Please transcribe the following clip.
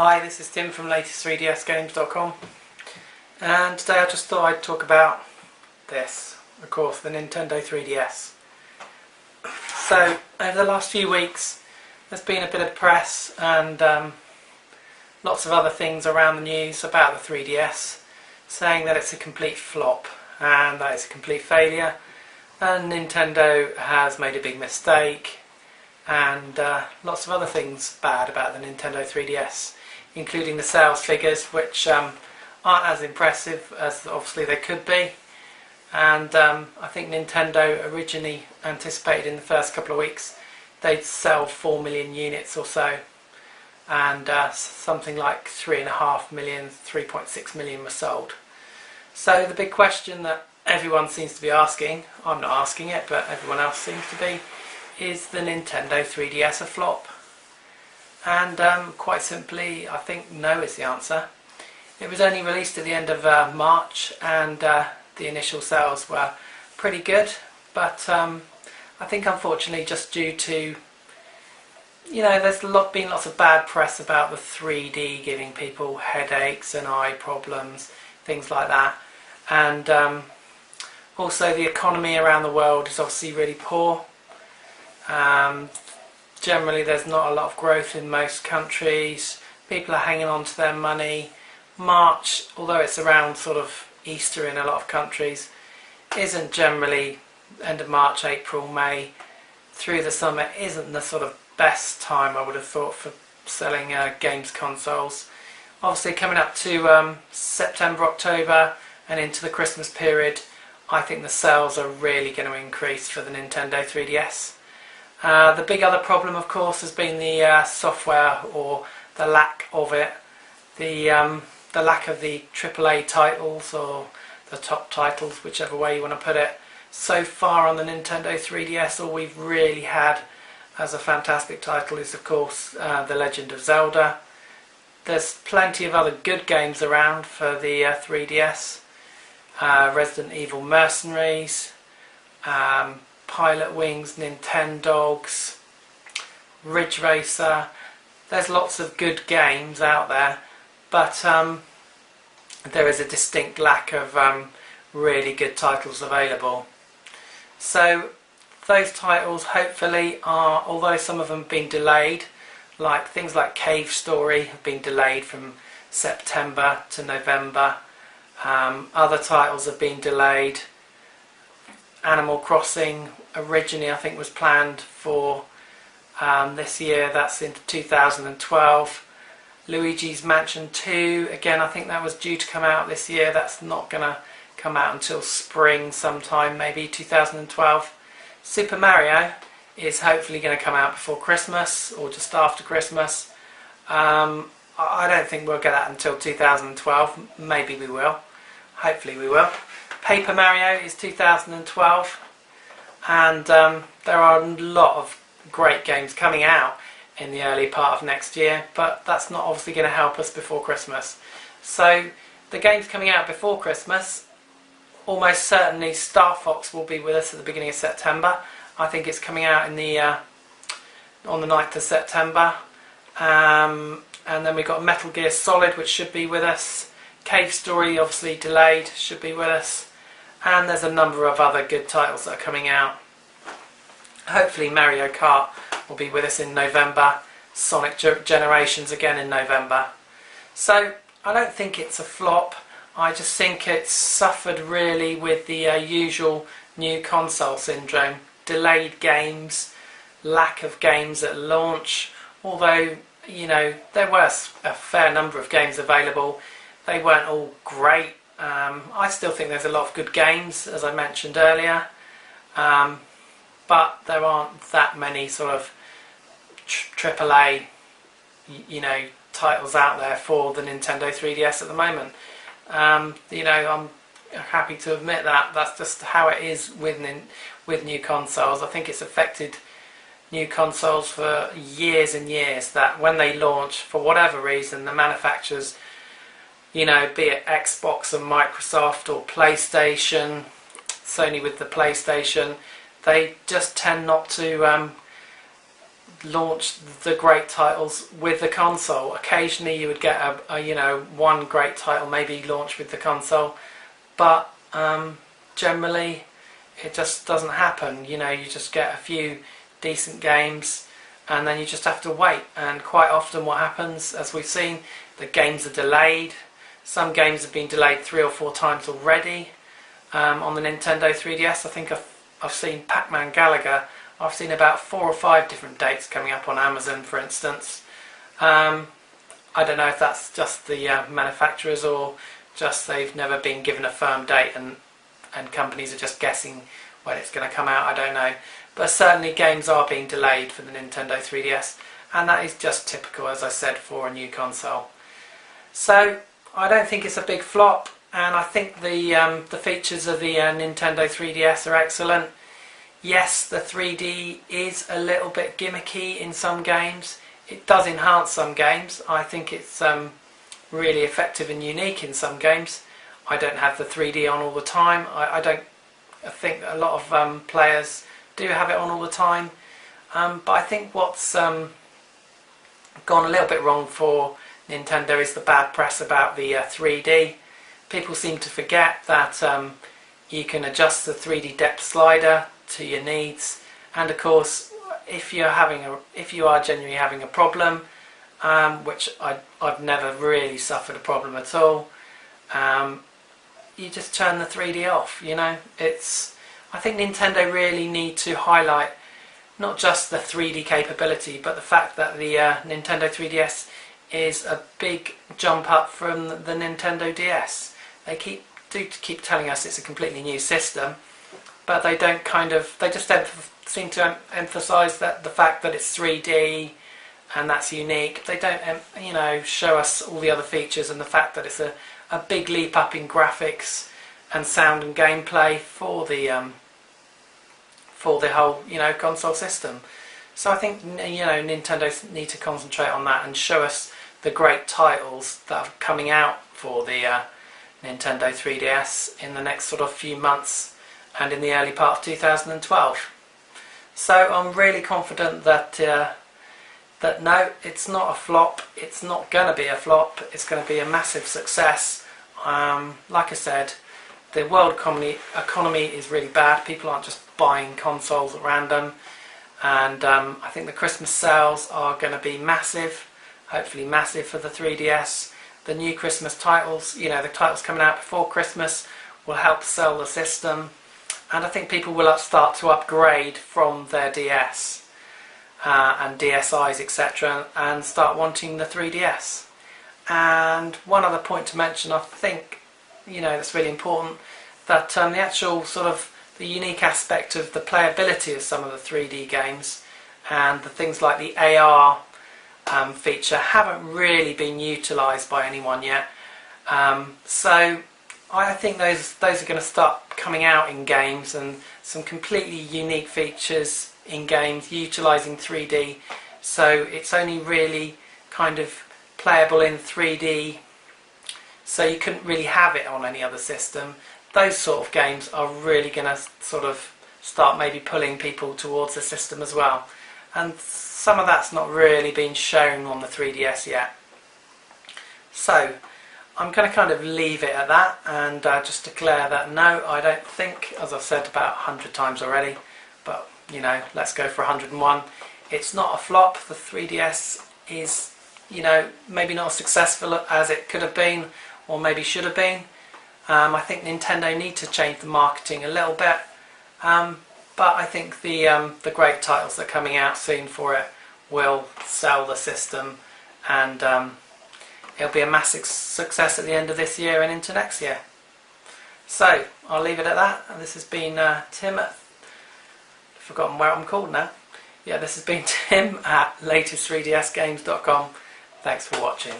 Hi, this is Tim from latest3dsgames.com, and today I just thought I'd talk about this, of course, the Nintendo 3DS. So, over the last few weeks there's been a bit of press and lots of other things around the news about the 3DS, saying that it's a complete flop and that it's a complete failure, and Nintendo has made a big mistake, and lots of other things bad about the Nintendo 3DS, including the sales figures, which aren't as impressive as obviously they could be. And I think Nintendo originally anticipated in the first couple of weeks they'd sell 4 million units or so, and something like 3.5 million, 3.6 million were sold. So the big question that everyone seems to be asking, I'm not asking it, but everyone else seems to be, is the Nintendo 3DS a flop? And quite simply, I think no is the answer. It was only released at the end of March, and the initial sales were pretty good, but I think unfortunately just due to, there's been lots of bad press about the 3D giving people headaches and eye problems, things like that, and also the economy around the world is obviously really poor. Generally there's not a lot of growth in most countries, people are hanging on to their money. March, although it's around sort of Easter in a lot of countries, isn't generally, end of March, April, May, through the summer isn't the sort of best time I would have thought for selling games consoles. Obviously coming up to September, October and into the Christmas period, I think the sales are really going to increase for the Nintendo 3DS. The big other problem, of course, has been the software, or the lack of it. The lack of the AAA titles, or the top titles, whichever way you want to put it. So far on the Nintendo 3DS, all we've really had as a fantastic title is, of course, The Legend of Zelda. There's plenty of other good games around for the 3DS. Resident Evil Mercenaries, Pilotwings, Nintendogs, Ridge Racer. There's lots of good games out there, but there is a distinct lack of really good titles available. So those titles hopefully are, although some of them have been delayed, like things like Cave Story have been delayed from September to November. Other titles have been delayed. Animal Crossing originally I think was planned for this year, that's in 2012. Luigi's Mansion 2, again I think that was due to come out this year, that's not going to come out until spring sometime, maybe 2012. Super Mario is hopefully going to come out before Christmas or just after Christmas. I don't think we'll get that until 2012, maybe we will, hopefully we will. Paper Mario is 2012, and there are a lot of great games coming out in the early part of next year, but that's not obviously going to help us before Christmas. So the games coming out before Christmas, almost certainly Star Fox will be with us at the beginning of September. I think it's coming out in the on the 9th of September, and then we've got Metal Gear Solid, which should be with us. Cave Story, obviously delayed, should be with us. And there's a number of other good titles that are coming out. Hopefully Mario Kart will be with us in November. Sonic Generations again in November. So I don't think it's a flop. I just think it's suffered really with the usual new console syndrome. Delayed games, lack of games at launch. Although, there were a fair number of games available. They weren't all great. I still think there's a lot of good games, as I mentioned earlier, but there aren't that many sort of AAA, titles out there for the Nintendo 3DS at the moment. I'm happy to admit that that's just how it is with new consoles. I think it's affected new consoles for years and years, that when they launch, for whatever reason, the manufacturers, be it Xbox and Microsoft or PlayStation, Sony with the PlayStation, they just tend not to launch the great titles with the console. Occasionally you would get one great title maybe launched with the console, but generally it just doesn't happen. You just get a few decent games and then you just have to wait, and quite often what happens, as we've seen, the games are delayed. Some games have been delayed 3 or 4 times already. On the Nintendo 3DS, I think I've seen Pac-Man Galaga. I've seen about 4 or 5 different dates coming up on Amazon, for instance. I don't know if that's just the manufacturers, or just they've never been given a firm date and companies are just guessing when it's going to come out. I don't know. But certainly games are being delayed for the Nintendo 3DS, and that is just typical, as I said, for a new console. So I don't think it's a big flop, and I think the features of the Nintendo 3DS are excellent. Yes, the 3D is a little bit gimmicky in some games. It does enhance some games. I think it's really effective and unique in some games. I don't have the 3D on all the time. I think a lot of players do have it on all the time. But I think what's gone a little bit wrong for Nintendo is the bad press about the 3D. People seem to forget that you can adjust the 3D depth slider to your needs, and of course if you are genuinely having a problem, which I've never really suffered a problem at all, you just turn the 3D off. I think Nintendo really need to highlight not just the 3D capability, but the fact that the Nintendo 3DS is a big jump up from the Nintendo DS. They keep telling us it's a completely new system, but they don't they just seem to emphasise that the fact that it's 3D and that's unique. They don't show us all the other features and the fact that it's a big leap up in graphics and sound and gameplay for the whole console system. So I think Nintendo need to concentrate on that and show us the great titles that are coming out for the Nintendo 3DS in the next sort of few months and in the early part of 2012. So I'm really confident that no, it's not a flop. It's not going to be a flop. It's going to be a massive success. Like I said, the world economy is really bad. People aren't just buying consoles at random, and I think the Christmas sales are going to be massive, hopefully massive for the 3DS. The new Christmas titles, the titles coming out before Christmas, will help sell the system, and I think people will start to upgrade from their DS and DSIs, etc., and start wanting the 3DS. And one other point to mention, I think, that's really important, that the actual sort of the unique aspect of the playability of some of the 3D games and the things like the AR feature haven't really been utilised by anyone yet. So I think those are going to start coming out in games, and some completely unique features in games utilising 3D. So it's only really kind of playable in 3D, so you couldn't really have it on any other system. Those sort of games are really going to sort of start maybe pulling people towards the system as well, and some of that's not really been shown on the 3DS yet. So I'm going to kind of leave it at that and just declare that no, I don't think, as I've said about 100 times already, but let's go for 101. It's not a flop. The 3DS is maybe not as successful as it could have been, or maybe should have been. I think Nintendo need to change the marketing a little bit, but I think the great titles that are coming out soon for it will sell the system, and it'll be a massive success at the end of this year and into next year. So I'll leave it at that, and this has been Tim at, I've forgotten where I'm called now. Yeah, this has been Tim at latest3dsgames.com. Thanks for watching.